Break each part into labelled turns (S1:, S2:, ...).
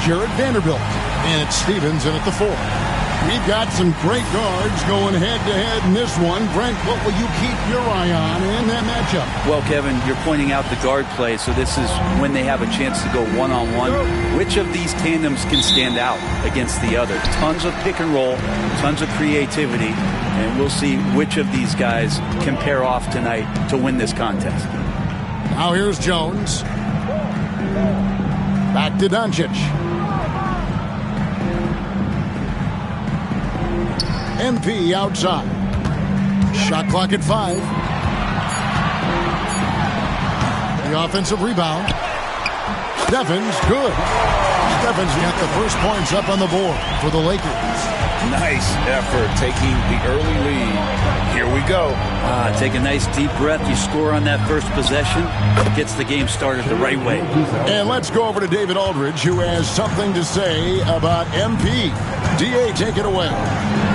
S1: Jarrett Vanderbilt. And it's Stevens in at the 4. We've got some great guards going head-to-head in this one. Brent, what will you keep your eye on in that matchup?
S2: Well, Kevin, you're pointing out the guard play, so this is when they have a chance to go one-on-one. Which of these tandems can stand out against the other? Tons of pick and roll, tons of creativity, and we'll see which of these guys can pair off tonight to win this contest.
S1: Now here's Jones. Back to Doncic. MP outside. Shot clock at 5. The offensive rebound. Stephens, good. Stephens got the first points up on the board for the Lakers.
S3: Nice effort taking the early lead. Here we go.
S2: Take a nice deep breath. You score on that first possession. Gets the game started the right way.
S1: And let's go over to David Aldridge, who has something to say about MP. D.A., take it away.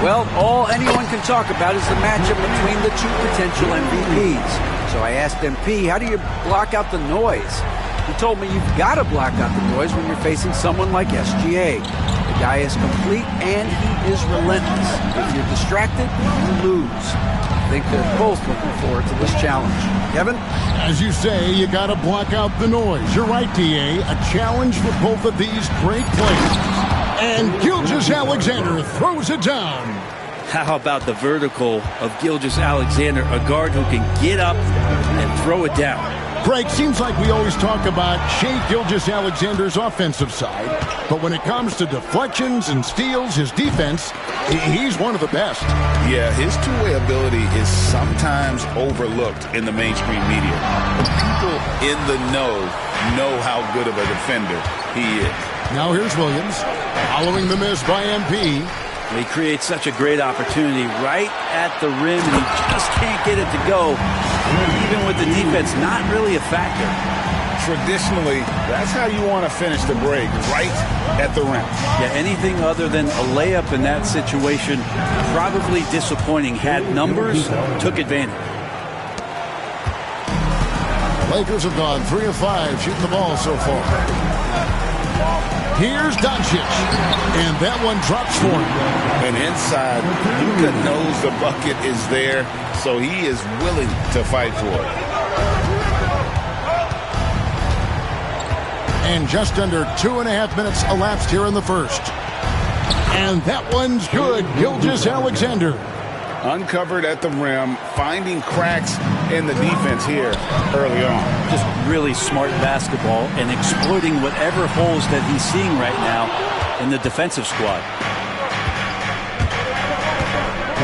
S4: Well, all anyone can talk about is the matchup between the two potential MVPs. So I asked MP, how do you block out the noise? He told me you've got to block out the noise when you're facing someone like SGA. The guy is complete and he is relentless. If you're distracted, you lose. I think they're both looking forward to this challenge. Kevin?
S1: As you say, you got to block out the noise. You're right, D.A. A challenge for both of these great players. And Gilgeous-Alexander throws it down.
S2: How about the vertical of Gilgeous-Alexander, a guard who can get up and throw it down.
S1: Craig, seems like we always talk about Shai Gilgeous-Alexander's offensive side, but when it comes to deflections and steals, his defense, he's one of the best.
S3: Yeah, his two-way ability is sometimes overlooked in the mainstream media. People in the know how good of a defender he is.
S1: Now here's Williams, following the miss by MP.
S2: He creates such a great opportunity right at the rim, and he just can't get it to go. Even with the defense, not really a factor.
S3: Traditionally, that's how you want to finish the break, right at the rim.
S2: Yeah, anything other than a layup in that situation, probably disappointing. Had numbers, took advantage.
S1: Lakers have gone 3 of 5 shooting the ball so far. Here's Doncic, and that one drops for him.
S3: And inside, Luka knows the bucket is there, so he is willing to fight for it.
S1: And just under 2.5 minutes elapsed here in the first. And that one's good. Gilgeous-Alexander.
S3: Uncovered at the rim, finding cracks in the defense here early on.
S2: Just really smart basketball and exploiting whatever holes that he's seeing right now in the defensive squad.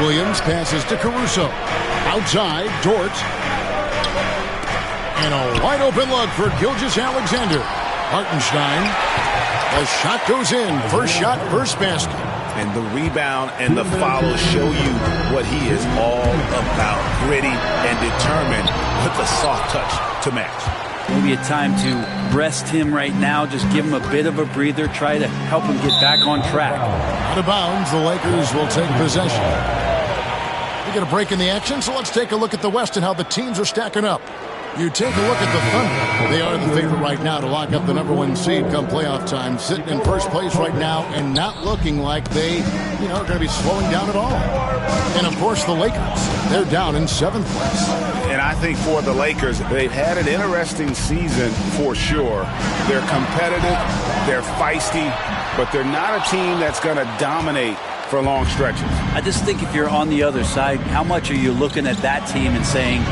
S1: Williams passes to Caruso. Outside, Dort. And a wide open look for Gilgeous-Alexander. Hartenstein. The shot goes in. First shot, first basket.
S3: And the rebound and the follow show you what he is all about. Gritty and determined with the soft touch to match.
S2: Maybe a time to rest him right now. Just give him a bit of a breather. Try to help him get back on track.
S1: Out of bounds, the Lakers will take possession. We get a break in the action, so let's take a look at the West and how the teams are stacking up. You take a look at the Thunder. They are the favorite right now to lock up the #1 seed come playoff time. Sitting in first place right now and not looking like they, are going to be slowing down at all. And, of course, the Lakers. They're down in 7th place.
S3: And I think for the Lakers, they've had an interesting season for sure. They're competitive, they're feisty, but they're not a team that's going to dominate for long stretches.
S2: I just think if you're on the other side, how much are you looking at that team and saying,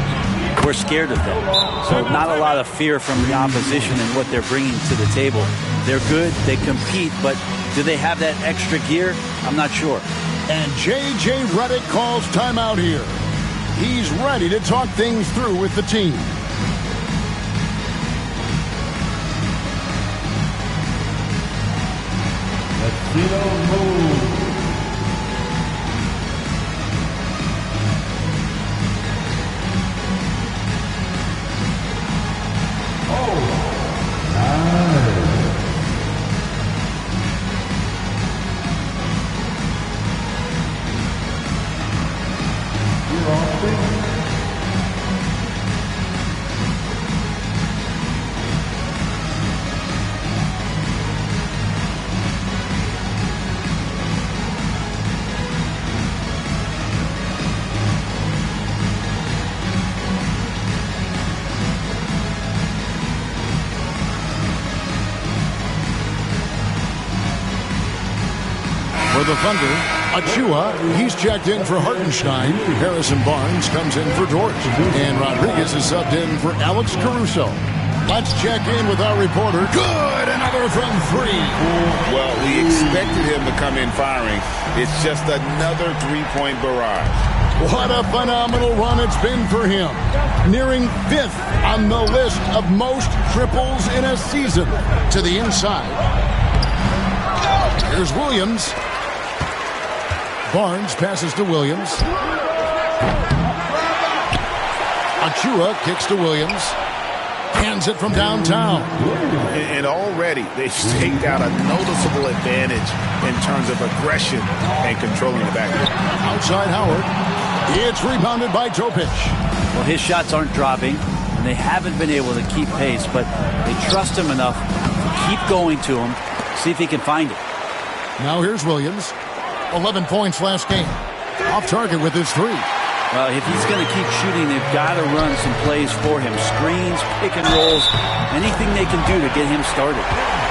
S2: we're scared of them? So not a lot of fear from the opposition and what they're bringing to the table. They're good, they compete, but do they have that extra gear? I'm not sure.
S1: And J.J. Redick calls timeout here. He's ready to talk things through with the team.
S5: Latino move.
S1: For the Thunder, Achua, he's checked in for Hartenstein. Harrison Barnes comes in for George. And Rodriguez is subbed in for Alex Caruso. Let's check in with our reporter. Good! Another from 3.
S3: Well, we expected him to come in firing. It's just another three-point barrage.
S1: What a phenomenal run it's been for him. Nearing 5th on the list of most triples in a season. To the inside. Here's Williams. Barnes passes to Williams. Achua kicks to Williams. Hands it from downtown.
S3: And already they've staked out a noticeable advantage in terms of aggression and controlling the backcourt.
S1: Outside Howard. It's rebounded by Topic.
S2: Well, his shots aren't dropping, and they haven't been able to keep pace, but they trust him enough to keep going to him, see if he can find it.
S1: Now here's Williams. 11 points last game. Off target with his 3.
S2: Well, if he's going to keep shooting, they've got to run some plays for him. Screens, pick and rolls, anything they can do to get him started.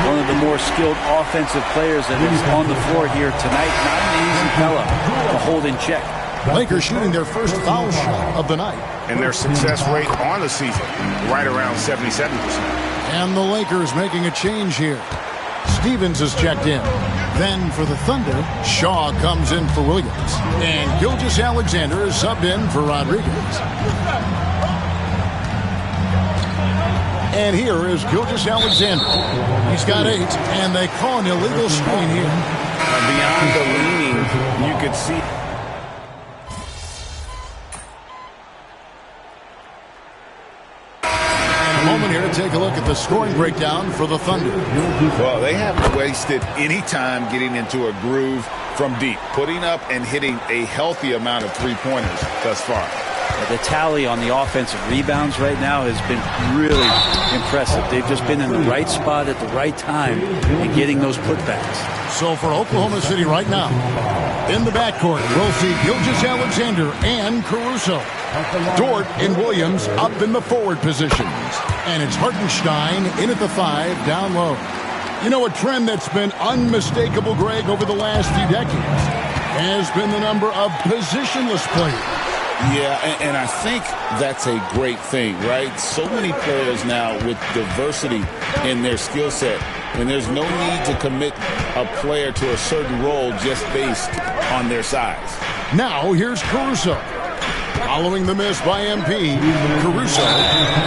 S2: One of the more skilled offensive players that is on the floor here tonight. Not an easy fella to hold in check.
S1: Lakers shooting their first foul shot of the night.
S3: And their success rate on the season, right around 77%.
S1: And the Lakers making a change here. Stevens is checked in. Then for the Thunder, Shaw comes in for Williams. And Gilgeous-Alexander is subbed in for Rodriguez. And here is Gilgeous-Alexander. He's got 8, and they call an illegal screen here.
S3: Beyond the leaning, you could see...
S1: Moment here to take a look at the scoring breakdown for the Thunder.
S3: Well, they haven't wasted any time getting into a groove from deep, putting up and hitting a healthy amount of three-pointers thus far.
S2: The tally on the offensive rebounds right now has been really impressive. They've just been in the right spot at the right time and getting those putbacks.
S1: So for Oklahoma City right now, in the backcourt, we'll see Gilgeous-Alexander and Caruso. Dort and Williams up in the forward positions. And it's Hartenstein in at the 5, down low. You know, a trend that's been unmistakable, Greg, over the last few decades has been the number of positionless players.
S3: Yeah, and I think that's a great thing, right? So many players now with diversity in their skill set, and there's no need to commit a player to a certain role just based on their size.
S1: Now, here's Caruso. Following the miss by MP, Caruso.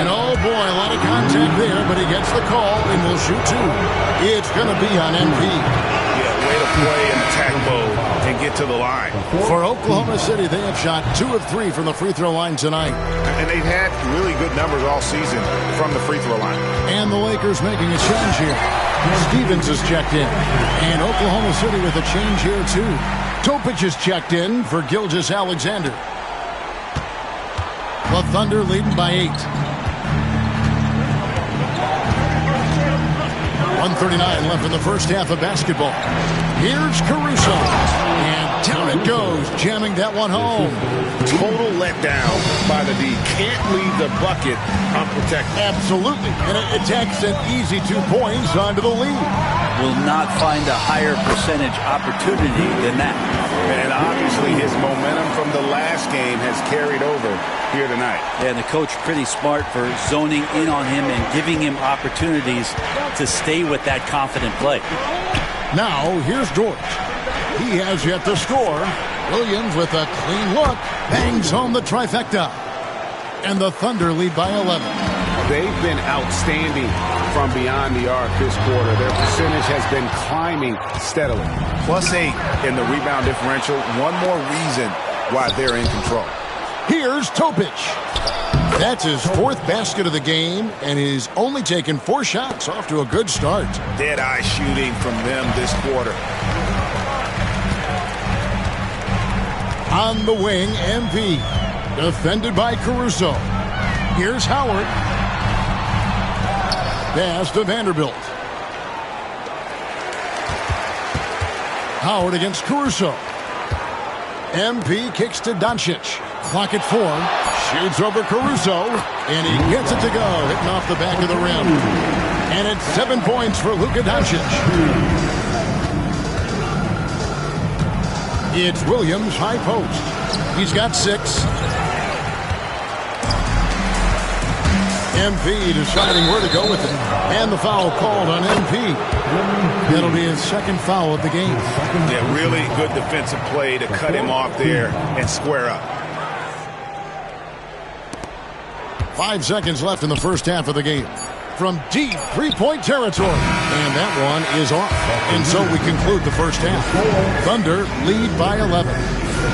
S1: And oh boy, a lot of contact there, but he gets the call and will shoot 2. It's going to be on MP.
S3: Yeah, way to play in attack mode and get to the line.
S1: For Oklahoma City, they have shot 2 of 3 from the free throw line tonight.
S3: And they've had really good numbers all season from the free throw line.
S1: And the Lakers making a change here. Stevens is checked in. And Oklahoma City with a change here too. Topic is checked in for Gilgeous-Alexander. The Thunder leading by 8. 1:39 left in the first half of basketball. Here's Caruso. And down it goes, jamming that one home.
S3: Total letdown by the D. Can't leave the bucket unprotected.
S1: Absolutely. And it takes an easy 2 points onto the lead.
S2: Will not find a higher percentage opportunity than that.
S3: And obviously his momentum from the last game has carried over here tonight.
S2: And the coach pretty smart for zoning in on him and giving him opportunities to stay with that confident play.
S1: Now, here's Dort. He has yet to score. Williams with a clean look bangs home the trifecta. And the Thunder lead by 11.
S3: They've been outstanding from beyond the arc this quarter. Their percentage has been climbing steadily. +8 in the rebound differential. One more reason why they're in control.
S1: Here's Topic. That's his 4th basket of the game, and he's only taken 4 shots. Off to a good start.
S3: Dead-eye shooting from them this quarter.
S1: On the wing, MP. Defended by Caruso. Here's Howard. Pass to Vanderbilt. Howard against Caruso. MP kicks to Doncic. Clock at 4. Shoots over Caruso. And he gets it to go. Hitting off the back of the rim. And it's 7 points for Luka Doncic. It's Williams, high post. He's got 6. MP deciding where to go with it. And the foul called on MP. That'll be his second foul of the game.
S3: Yeah, really good defensive play to cut him off there and square up.
S1: 5 seconds left in the first half of the game. From deep three-point territory. And that one is off. And so we conclude the first half. Thunder lead by 11.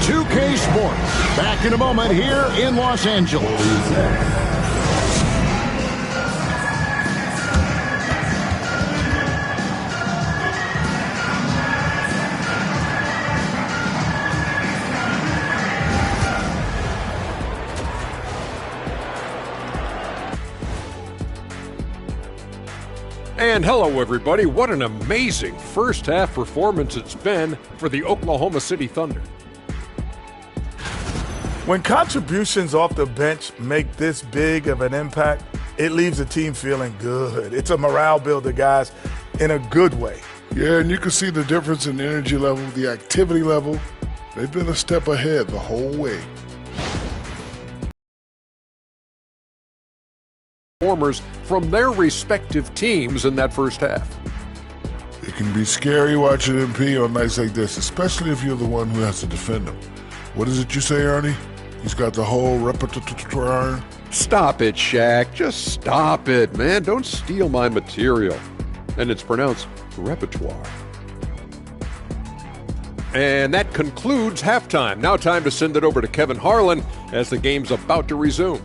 S1: 2K Sports. Back in a moment here in Los Angeles.
S6: And hello, everybody. What an amazing first half performance it's been for the Oklahoma City Thunder.
S7: When contributions off the bench make this big of an impact, it leaves the team feeling good. It's a morale builder, guys, in a good way.
S8: Yeah, and you can see the difference in the energy level, the activity level. They've been a step ahead the whole way.
S6: Performers from their respective teams in that first half.
S8: It can be scary watching MP on nights like this, especially if you're the one who has to defend him. What is it you say, Ernie? He's got the whole repertoire.
S6: Stop it, Shaq. Just stop it, man. Don't steal my material. And it's pronounced repertoire. And that concludes halftime. Now time to send it over to Kevin Harlan as the game's about to resume.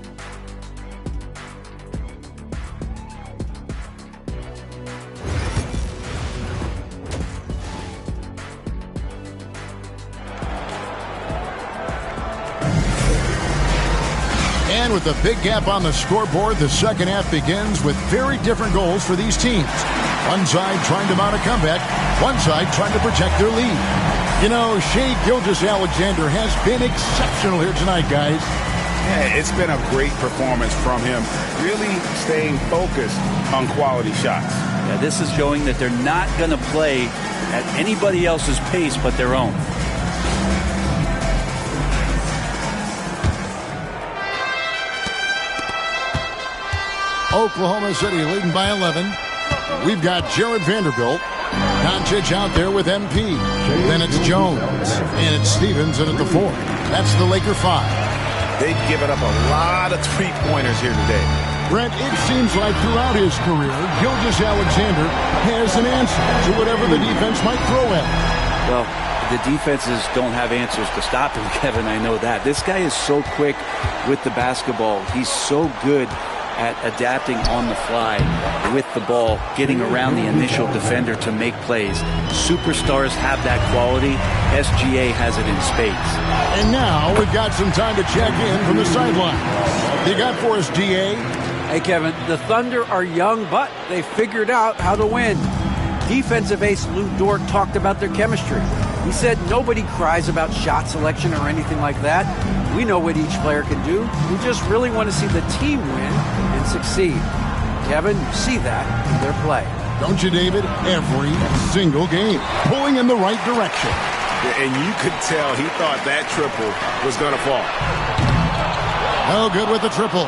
S1: And with a big gap on the scoreboard, the second half begins with very different goals for these teams. One side trying to mount a comeback, one side trying to protect their lead. You know, Shai Gilgeous-Alexander has been exceptional here tonight, guys.
S3: Yeah, it's been a great performance from him, really staying focused on quality shots.
S2: Yeah, this is showing that they're not going to play at anybody else's pace but their own.
S1: Oklahoma City leading by 11. We've got Jared Vanderbilt. Doncic out there with MP. Then it's Jones. And it's Stevens in at the 4. That's the Laker 5.
S3: They've given up a lot of three-pointers here today.
S1: Brent, it seems like throughout his career, Gilgeous-Alexander has an answer to whatever the defense might throw at him.
S2: Well, the defenses don't have answers to stop him, Kevin. I know that. This guy is so quick with the basketball. He's so good at adapting on the fly with the ball, getting around the initial defender to make plays. Superstars have that quality. SGA has it in spades.
S1: And now we've got some time to check in from the sideline. You got for us, DA?
S4: Hey, Kevin, the Thunder are young, but they figured out how to win. Defensive ace Lou Dort talked about their chemistry. He said nobody cries about shot selection or anything like that. We know what each player can do. We just really want to see the team win and succeed. Kevin, you see that in their play.
S1: Don't you, David? Every single game, pulling in the right direction.
S3: And you could tell he thought that triple was going to fall.
S1: No good with the triple.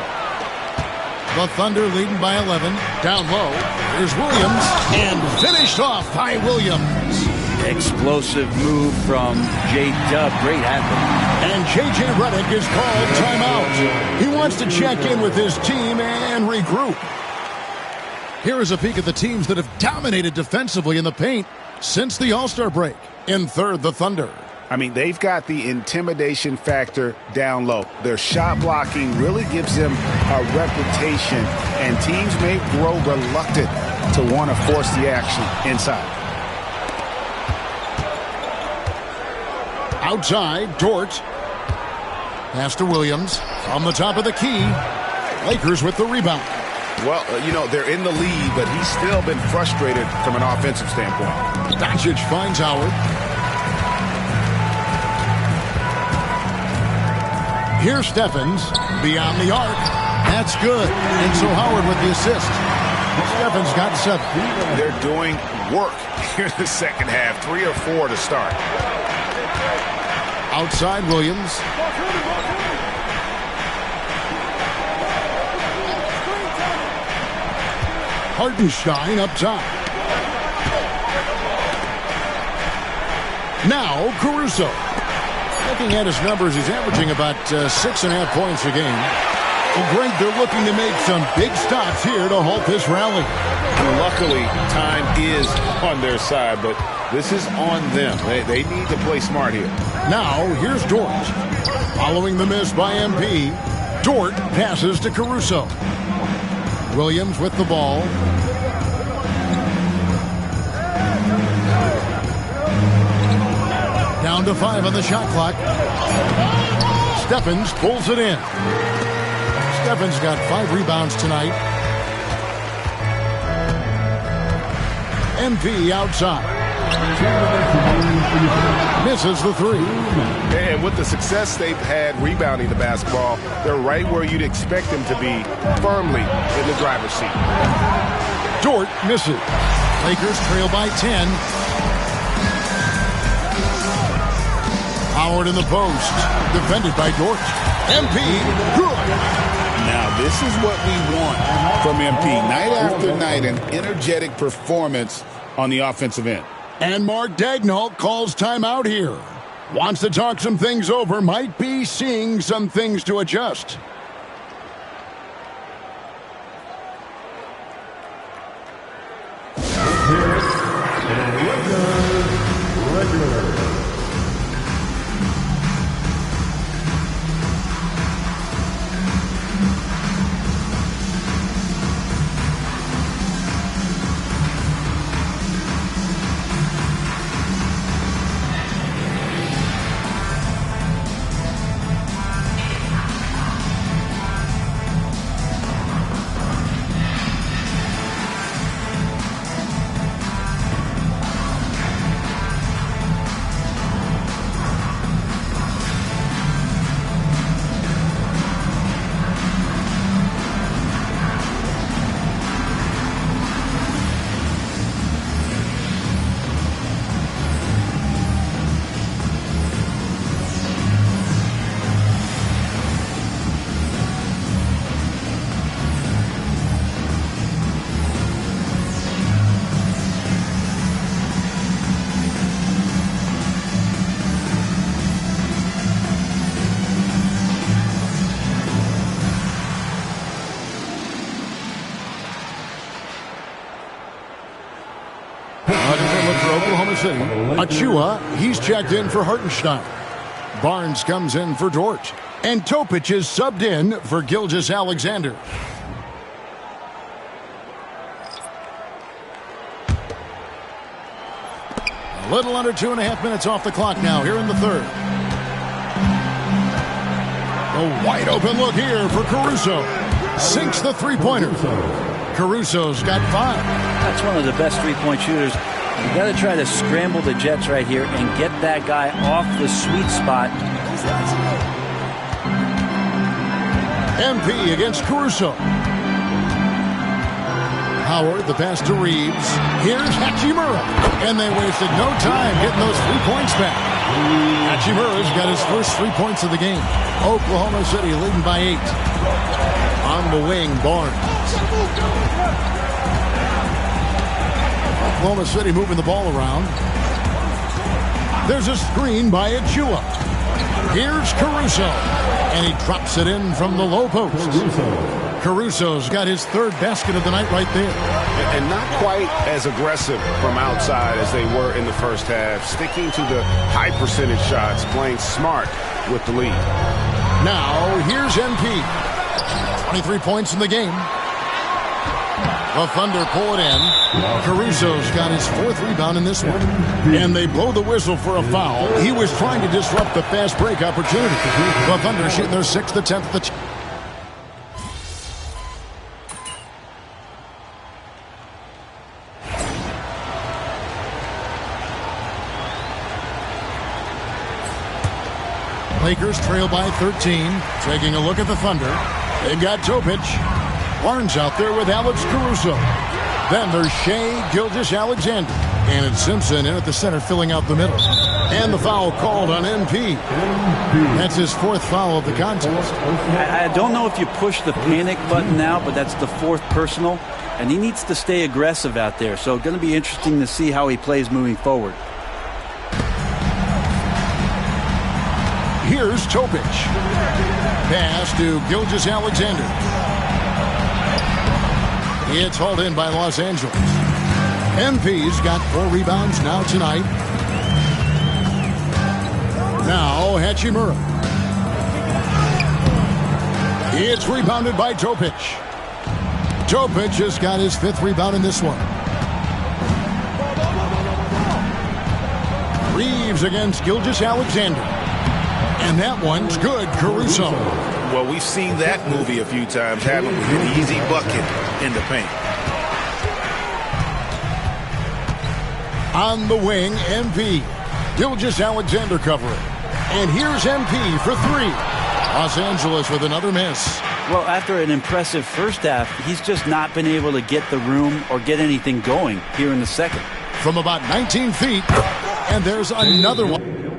S1: The Thunder leading by 11. Down low, here's Williams, and finished off by Williams.
S2: Explosive move from J-Dub. Great athlete.
S1: And J.J. Redick is called timeout. He wants to check in with his team and regroup. Here is a peek at the teams that have dominated defensively in the paint since the All-Star break. In third, the Thunder.
S3: I mean, they've got the intimidation factor down low. Their shot blocking really gives them a reputation, and teams may grow reluctant to want to force the action inside.
S1: Outside, Dort. Pass to Williams. From the top of the key. Lakers with the rebound.
S3: Well, you know, they're in the lead, but he's still been frustrated from an offensive standpoint.
S1: Doncic finds Howard. Here's Stephens. Beyond the arc. That's good. And so Howard with the assist. Stephens got 7.
S3: They're doing work here in the second half. 3 or 4 to start.
S1: Outside Williams. Hartenstein up top. Now Caruso. Looking at his numbers, he's averaging about 6.5 points a game. Well, Greg, they're looking to make some big stops here to halt this rally.
S3: Luckily, time is on their side, but this is on them. They need to play smart here.
S1: Now, here's Dort. Following the miss by MP, Dort passes to Caruso. Williams with the ball. Down to 5 on the shot clock. Stephens pulls it in. Stephens got 5 rebounds tonight. MP outside. Misses the 3.
S9: And with the success they've had rebounding the basketball, they're right where you'd expect them to be, firmly in the driver's seat.
S1: Dort misses. Lakers trail by 10. Howard in the post. Defended by Dort. MP, good.
S3: Now, this is what we want from MP. Night after night, an energetic performance on the offensive end.
S1: And Mark Daigneault calls timeout here. Wants to talk some things over. Might be seeing some things to adjust. Achua, he's checked in for Hartenstein. Barnes comes in for Dort. And Topic is subbed in for Gilgeous-Alexander. A little under 2.5 minutes off the clock now here in the third. A wide open look here for Caruso. Sinks the three-pointer. Caruso's got 5.
S2: That's one of the best three-point shooters. You got to try to scramble the Jets right here and get that guy off the sweet spot.
S1: MP against Caruso. Howard, the pass to Reeves. Here's Hachimura. And they wasted no time getting those 3 points back. Hachimura's got his first 3 points of the game. Oklahoma City leading by 8. On the wing, Barnes. Oklahoma City moving the ball around. There's a screen by Achua. Here's Caruso. And he drops it in from the low post. Caruso's got his 3rd basket of the night right there.
S9: And not quite as aggressive from outside as they were in the first half. Sticking to the high percentage shots, playing smart with the lead.
S1: Now, here's MP. 23 points in the game. The Thunder pull it in. Caruso's got his 4th rebound in this one. And they blow the whistle for a foul. He was trying to disrupt the fast break opportunity. The Thunder shooting their 6th attempt at the Lakers trail by 13. Taking a look at the Thunder. They've got Topic. Barnes out there with Alex Caruso. Then there's Shai Gilgeous-Alexander. And it's Simpson in at the center filling out the middle. And the foul called on MP. That's his 4th foul of the contest.
S2: I don't know if you push the panic button now, but that's the 4th personal. And he needs to stay aggressive out there. So going to be interesting to see how he plays moving forward.
S1: Here's Topic. Pass to Gilgeous-Alexander. It's hauled in by Los Angeles. MP's got 4 rebounds now tonight. Now Hachimura. It's rebounded by Topic. Topic just got his 5th rebound in this one. Reeves against Gilgeous-Alexander. And that one's good, Caruso.
S3: Well, we've seen that movie a few times, haven't we? An easy bucket in the paint.
S1: On the wing, MP. Gilgeous-Alexander covering. And here's MP for 3. Los Angeles with another miss.
S2: Well, after an impressive first half, he's just not been able to get the room or get anything going here in the second.
S1: From about 19 feet, and there's another one.